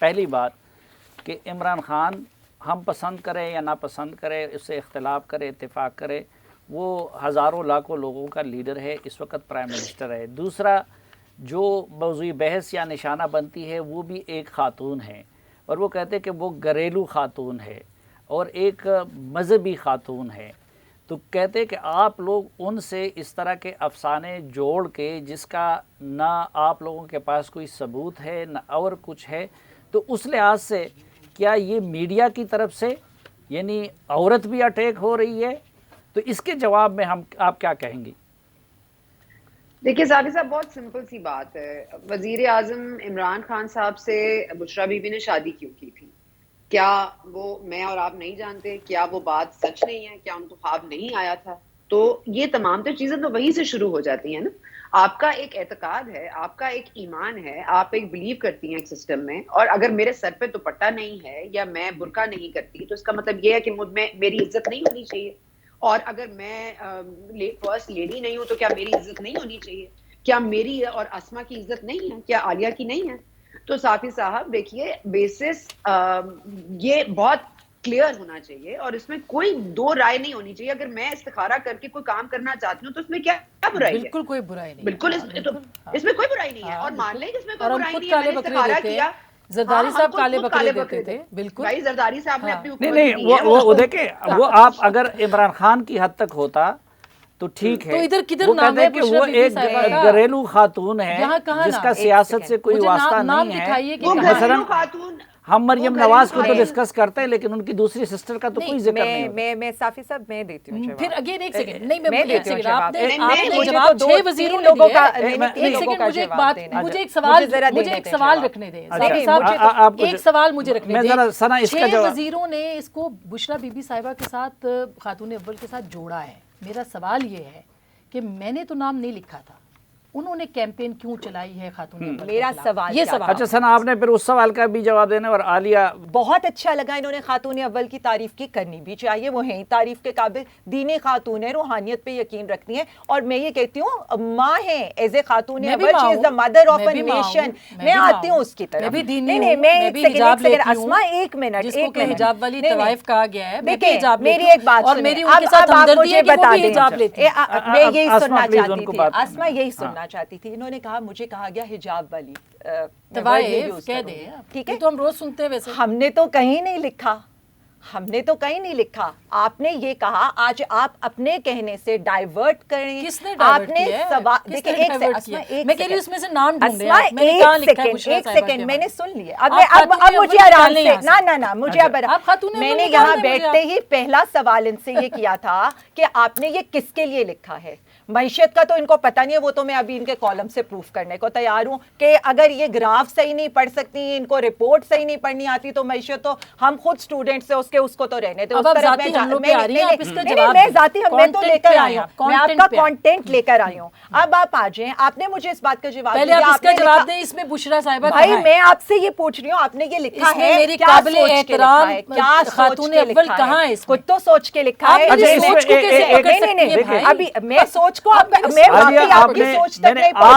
پہلی بات کہ عمران خان ہم پسند کریں یا ناپسند کریں، اس سے اختلاف کرے اتفاق کرے، وہ ہزاروں لاکھوں لوگوں کا لیڈر ہے، اس وقت پرائم منسٹر ہے۔ دوسرا جو موضوع بحث یا نشانہ بنتی ہے وہ بھی ایک خاتون ہے، اور وہ کہتے ہیں کہ وہ گھریلو خاتون ہے اور ایک مذہبی خاتون ہے۔ تو کہتے ہیں کہ آپ لوگ ان سے اس طرح کے افسانے جوڑ کے، جس کا نہ آپ لوگوں کے پاس کوئی ثبوت ہے نہ اور کچھ ہے، تو اس لحاظ سے کیا یہ میڈیا کی طرف سے یعنی عورت بھی اٹیک ہو رہی ہے؟ تو اس کے جواب میں آپ کیا کہیں گی؟ دیکھیے صاحب بہت سمپل سی بات ہے، وزیر اعظم عمران خان صاحب سے بشریٰ بی بی نے شادی کیوں کی تھی؟ کیا وہ میں اور آپ نہیں جانتے؟ کیا وہ بات سچ نہیں ہے؟ کیا ان کو خواب نہیں آیا تھا؟ تو یہ تمام تو چیزیں تو وہیں سے شروع ہو جاتی ہیں نا۔ آپ کا ایک اعتقاد ہے، آپ کا ایک ایمان ہے، آپ ایک بلیو کرتی ہیں ایک سسٹم میں، اور اگر میرے سر پہ دوپٹہ نہیں ہے یا میں برقع نہیں کرتی تو اس کا مطلب یہ ہے کہ مجھ میں میری عزت نہیں ہونی چاہیے، اور اگر میں فرسٹ لیڈی نہیں ہوں تو کیا میری عزت نہیں ہونی چاہیے؟ کیا میری اور اسما کی عزت نہیں ہے؟ کیا عالیہ کی نہیں ہے؟ تو صافی صاحب دیکھیے بیسس یہ بہت کلیئر ہونا چاہیے، اور اس میں کوئی دو رائے نہیں ہونی چاہیے۔ اگر میں استخارہ کر کے کوئی کام کرنا چاہتی ہوں تو اس میں کیا برائی ہے؟ بالکل کوئی برائی نہیں، بالکل اس میں کوئی برائی نہیں ہے، اور مان لیں کہ اس میں کوئی اور ہم برائی خود نہیں ہے، میں کالے نے بکرے استخارہ دیتے ہیں، کیا۔ زرداری ہاں، صاحب ہم کالے خود بکرے دیتے بکرے تھے، بالکل۔ بھائی زرداری صاحب نے اپنی نہیں حکومت نہیں، دی ہے، وہ دیکھیں، وہ آپ اگر عمران خان کی حد تک ہوتا تو ٹھیک ہے، تو ادھر کدھر وہ نام کہتے ہے ہیں کہ بشریٰ وہ بی بی ایک صاحبہ کا؟ گھریلو خاتون ہے یہاں کہاں جس نام؟ کا سیاست سے کوئی مجھے واسطہ نام نہیں ہے۔ دکھائیے کہ وہ کہاں ہے؟ گھریلو خاتون، ہم مریم وہ گھریلو نواز کو تو خاتون- ڈسکس کرتے ہیں لیکن ان کی دوسری سسٹر کا تو کوئی ذکر نہیں ہوتا۔ میں صافی صاحب میں دیتی ہوں جواب۔ پھر اگین ایک سیکنڈ، نہیں میں ایک دیتی ہوں سیکنڈ، آپ جواب۔ نے مجھے جواب تو 6 وزیروں نے لوگوں دیے کا ہیں۔ ایک سیکنڈ، مجھے ایک بات، مجھے ایک سوال، مجھے ایک سوال رکھنے دیں صافی صاحب، ایک سوال مجھے رکھنے دیں۔ 6 وزیروں نے اس کو بشریٰ بی بی صاحبہ کے ساتھ، خاتون اول کے ساتھ جوڑا ہے۔ میرا سوال یہ ہے کہ میں نے تو نام نہیں لکھا تھا، انہوں نے کیمپین کیوں چلائی ہے خاتون اول؟ میرا سوال یہ کیا سوال۔ اچھا ثنا، آپ نے پھر اس سوال کا بھی جواب دینا، اور عالیہ بہت اچھا لگا، انہوں نے خاتون اول کی تعریف کی، کرنی بھی چاہیے، وہ ہیں تعریف کے قابل، دینی خاتون ہے، روحانیت پہ یقین رکھتی ہیں، اور میں یہ کہتی ہوں ماں ہیں ایز اے خاتون اول، she is the mother of a nation. میں آتی ہوں اس کی طرف، میں بھی حجاب لیتی ہوں، اسما ایک منٹ، جس کو کہ حجاب والی طوائف کہا گیا ہے، میں بھی دیکھیں حجاب لیتی میری ہوں، ایک بات اور سنیں، میری ان کے ساتھ ہمدردی ہے کہ وہ بھی حجاب لیتی ہیں۔ میں یہی سننا پلیز ان چاہتی کو تھی، بات اسما یہی سننا چاہتی تھی، انہوں نے کہا مجھے کہا گیا حجاب والی طوائف کہہ دیں، ٹھیک ہے، تو ہم روز سنتے ہیں ویسے۔ ہم نے تو کہیں نہیں لکھا، ہم نے تو کہیں نہیں لکھا، آپ نے یہ کہا، آج آپ اپنے کہنے سے ڈائیورٹ کریں۔ کس نے ڈائیورٹ کیا ہے؟ دیکھیں ایک میں کہہ رہی ہوں اس میں سے نام ڈھونڈیں، اسما میں نے کہاں لکھا ہے ایک بشریٰ صاحبہ سیکنڈ، کے میں نے بارے سن لیا، اب مجھے آرام سے، نہ مجھے اب میں نے یہاں بیٹھتے ہی پہلا سوال ان سے یہ کیا تھا کہ آپ نے یہ کس کے لیے لکھا ہے؟ معیشت کا تو ان کو پتہ نہیں ہے، وہ تو میں ابھی ان کے کالم سے پروف کرنے کو تیار ہوں کہ اگر یہ گراف صحیح نہیں پڑھ سکتی، ان کو رپورٹ صحیح نہیں پڑھنی آتی، تو معیشت تو ہم خود اسٹوڈنٹ سے اس کو تو رہنے دیں۔ میں ذاتی میں تو لے کر آئی ہوں، میں آپ کا کانٹینٹ لے کر آئی ہوں۔ اب آپ آ جائیں، آپ نے مجھے اس بات کا جواب پہلے آپ اس کا جواب دیں، اس میں بشریٰ صاحبہ بھائی میں آپ سے یہ پوچھ رہی ہوں، آپ نے یہ لکھا ہے، میری کیا قابل سوچ کے لکھا ہے؟ احترام کیا خاتون اول کہاں ہے؟ اس کچھ تو سوچ کے لکھا ہے۔ ابھی میں سوچ کو آپ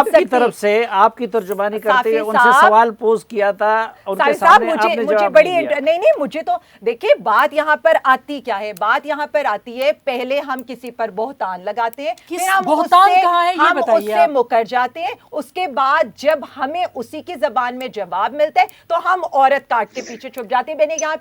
کی طرف سے آپ کی ترجمانی کرتے ہوئے ان سے سوال پوز کیا تھا، ان کے سامنے آپ نے جواب بڑی نہیں، مجھے تو دیکھیں بات یہاں پر آتی کیا ہے، بات یہاں پر آتی ہے پہلے ہم کسی پر بہتان لگاتے ہیں، پھر ہم اس سے مکر جاتے ہیں، اس کے بعد جب ہمیں اسی کی زبان میں جواب ملتا ہے تو ہم عورت کاٹ کے پیچھے چھپ جاتے ہیں۔ میں نے یہاں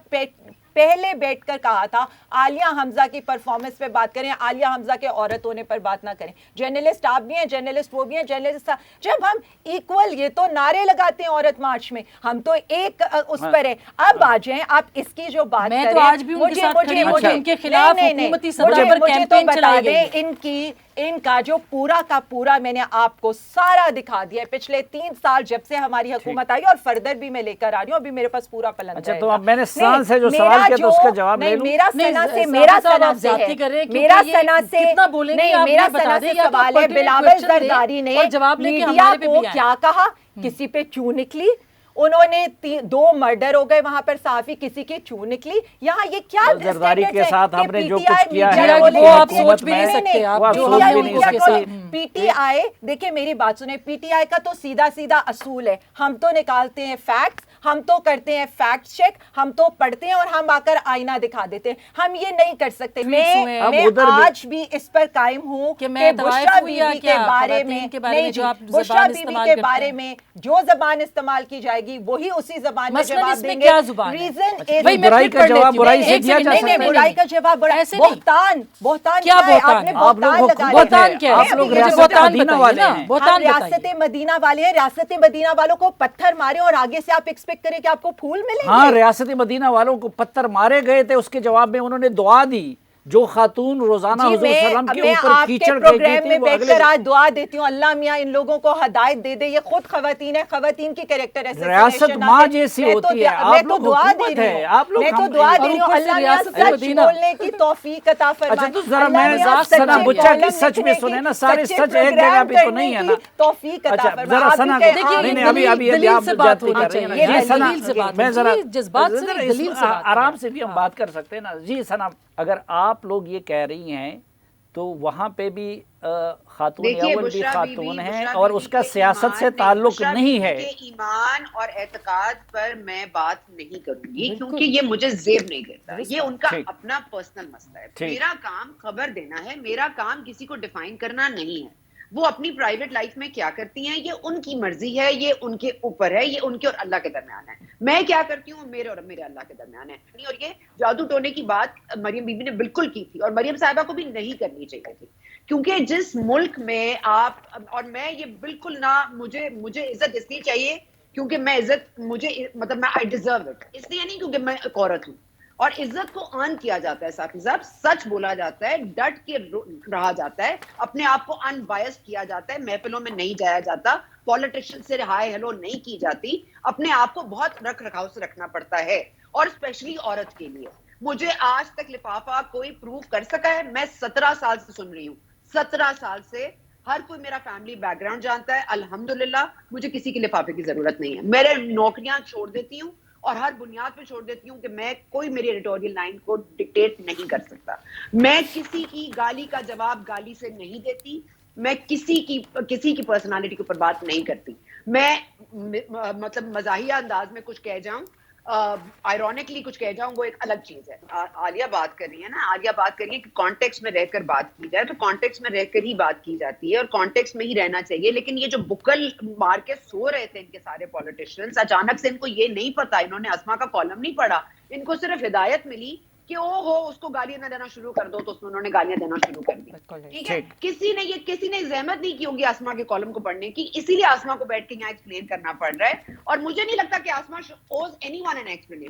پہلے بیٹھ کر کہا تھا عالیہ حمزہ کی پرفارمنس پہ بات کریں، عالیہ حمزہ کے عورت ہونے پر بات نہ کریں۔ جرنلسٹ آپ بھی ہیں، جرنلسٹ وہ بھی ہیں، جرنلسٹ جب ہم ایکول، یہ تو نعرے لگاتے ہیں عورت مارچ میں، ہم تو ایک اس پر ہیں۔ اب آ جائیں آپ اس کی جو بات کریں، میں تو آج بھی ان کے ساتھ کھڑی ہوں کہ ان کے خلاف حکومتی سطح پر کیمپین چلائی گئی ہے۔ ان کا جو پورا کا پورا میں نے آپ کو سارا دکھا دیا ہے، پچھلے 3 سال جب سے ہماری حکومت آئی، اور فردر بھی میں لے کر آ رہی ہوں، ابھی میرے پاس پورا پلن اچھا تو اب میں نے سان سے جو سوال کیا تو اس کا جواب لے لوں۔ میرا سنا سے سوال ہے، بلاول زرداری نے میڈیا کو کیا کہا، کسی پہ چوں نکلی، انہوں نے 2 مرڈر ہو گئے وہاں پر، صحافی کسی کی چوں نکلی، یہاں یہ کیا زرداری کے ساتھ ہم نے جو کچھ کیا ہے وہ آپ سوچ بھی نہیں سکتے، آپ جو ہم نے ان کو کیسے پی ٹی آئی، دیکھیں میری بات سنیں، پی ٹی آئی کا تو سیدھا اصول ہے، ہم تو نکالتے ہیں فیکٹس، ہم تو کرتے ہیں فیکٹ چیک, ہم تو پڑھتے ہیں اور ہم آ کر آئینہ دکھا دیتے ہیں. ہم یہ نہیں کر سکتے. میں آج بھی اس پر قائم ہوں کہ بشریٰ بی بی کے بارے میں نہیں, بشریٰ بی بی کے بارے میں جو زبان استعمال کی جائے گی وہی اسی زبان میں جواب دیں گے. ریزن برائی کا جواب برائی سے دیا جا سکتا ہے. برائی کا جواب بہتان, بہتان کیا ہے؟ آپ نے بہتان کیا ہے؟ آپ لوگ ریاست مدینہ والے ہیں. ہم ریاست مدینہ والے ہیں. ریاست مدینہ والوں کو پتھر مارے اور آگے سے آپ ایکسپیکٹ کریں کہ آپ کو پھول ملیں گے. ہاں, ریاست مدینہ والوں کو پتھر مارے گئے تھے, اس کے جواب میں انہوں نے دعا دی. جو خاتون روزانہ حضور صلی اللہ علیہ وسلم کے اوپر کیچڑ پروگرام میں بیٹھ کر آج دعا دیتی ہوں, اللہ میاں ان لوگوں کو ہدایت دے دے. یہ خود خواتین ہے, خواتین کی کریکٹر ایسوسی ریاست ماں جیسی ہوتی ہے. میں تو دعا دے رہی ہوں, میں تو دعا دے رہی ہوں اللہ میاں سچ بولنے کی توفیق عطا فرمائے. اچھا تو ذرا میں سنا بچہ کی سچ میں سنیں نا, سارے سچ ایک جگہ پہ تو نہیں ہے نا. توفیق عطا فرمائے. ذرا سنا, نہیں ابھی آپ جاتی کر رہی ہیں نا. سنا میں ذرا آرام سے بھی ہم بات کر سکتے ہیں نا. جی سنا, اگر آپ لوگ یہ کہہ رہی ہیں تو وہاں پہ بھی خاتون اول بھی خاتون ہیں اور اس کا سیاست سے تعلق نہیں ہے. ایمان اور اعتقاد پر میں بات نہیں کروں گی کیونکہ یہ مجھے زیب نہیں دیتا, یہ ان کا اپنا پرسنل مسئلہ ہے. میرا کام خبر دینا ہے, میرا کام کسی کو ڈیفائن کرنا نہیں ہے. وہ اپنی پرائیویٹ لائف میں کیا کرتی ہیں یہ ان کی مرضی ہے, یہ ان کے اوپر ہے, یہ ان کے اور اللہ کے درمیان ہے. میں کیا کرتی ہوں میرے اور میرے اللہ کے درمیان ہے. اور یہ جادو ٹونے کی بات مریم بی بی نے بالکل کی تھی اور مریم صاحبہ کو بھی نہیں کرنی چاہیے تھی, کیونکہ جس ملک میں آپ اور میں, یہ بالکل نہ مجھے عزت اس لیے چاہیے کیونکہ میں عزت مجھے مطلب میں آئی ڈیزرو اٹ, اس لیے نہیں کیونکہ میں ایک عورت ہوں. اور عزت کو ارن کیا جاتا ہے ساتھی صاحب, سچ بولا جاتا ہے, ڈٹ کے رہا جاتا ہے, اپنے آپ کو ان بائس کیا جاتا ہے, محفلوں میں نہیں جایا جاتا, پولیٹیشین سے ہائے ہیلو نہیں کی جاتی, اپنے آپ کو بہت رکھ رکھاؤ سے رکھنا پڑتا ہے, اور اسپیشلی عورت کے لیے. مجھے آج تک لفافہ کوئی پروف کر سکا ہے؟ میں 17 سال سے سن رہی ہوں, 17 سال سے ہر کوئی میرا فیملی بیک گراؤنڈ جانتا ہے. الحمدللہ مجھے کسی کے لفافے کی ضرورت نہیں ہے. میرے نوکریاں چھوڑ دیتی ہوں اور ہر بنیاد پہ چھوڑ دیتی ہوں کہ میں کوئی میری ایڈیٹوریل لائن کو ڈکٹیٹ نہیں کر سکتا. میں کسی کی گالی کا جواب گالی سے نہیں دیتی, میں کسی کی پرسنالٹی کے اوپر بات نہیں کرتی. میں مطلب مزاحیہ انداز میں کچھ کہہ جاؤں, آئرونکلی کچھ کہہ جاؤں, وہ ایک الگ چیز ہے. عالیہ بات کر رہی ہے نا, عالیہ بات کر رہی ہے کہ کانٹیکس میں رہ کر بات کی جائے, تو کانٹیکس میں رہ کر ہی بات کی جاتی ہے اور کانٹیکس میں ہی رہنا چاہیے. لیکن یہ جو بکل مار کے سو رہے تھے ان کے سارے پولیٹیشینز, اچانک سے ان کو یہ نہیں پتا, انہوں نے اسما کا کالم نہیں پڑھا, ان کو صرف ہدایت ملی کہ او ہو اس کو گالیاں نہ دینا شروع کر دو, تو انہوں نے گالیاں دینا شروع کر دی. ٹھیک ہے, کسی نے زحمت نہیں کی ہوگی اسما کے کالم کو پڑھنے کی, اسی لیے اسما کو بیٹھ کے یہاں ایکسپلین کرنا پڑ رہا ہے. اور مجھے نہیں لگتا کہ Asma owes anyone an explanation.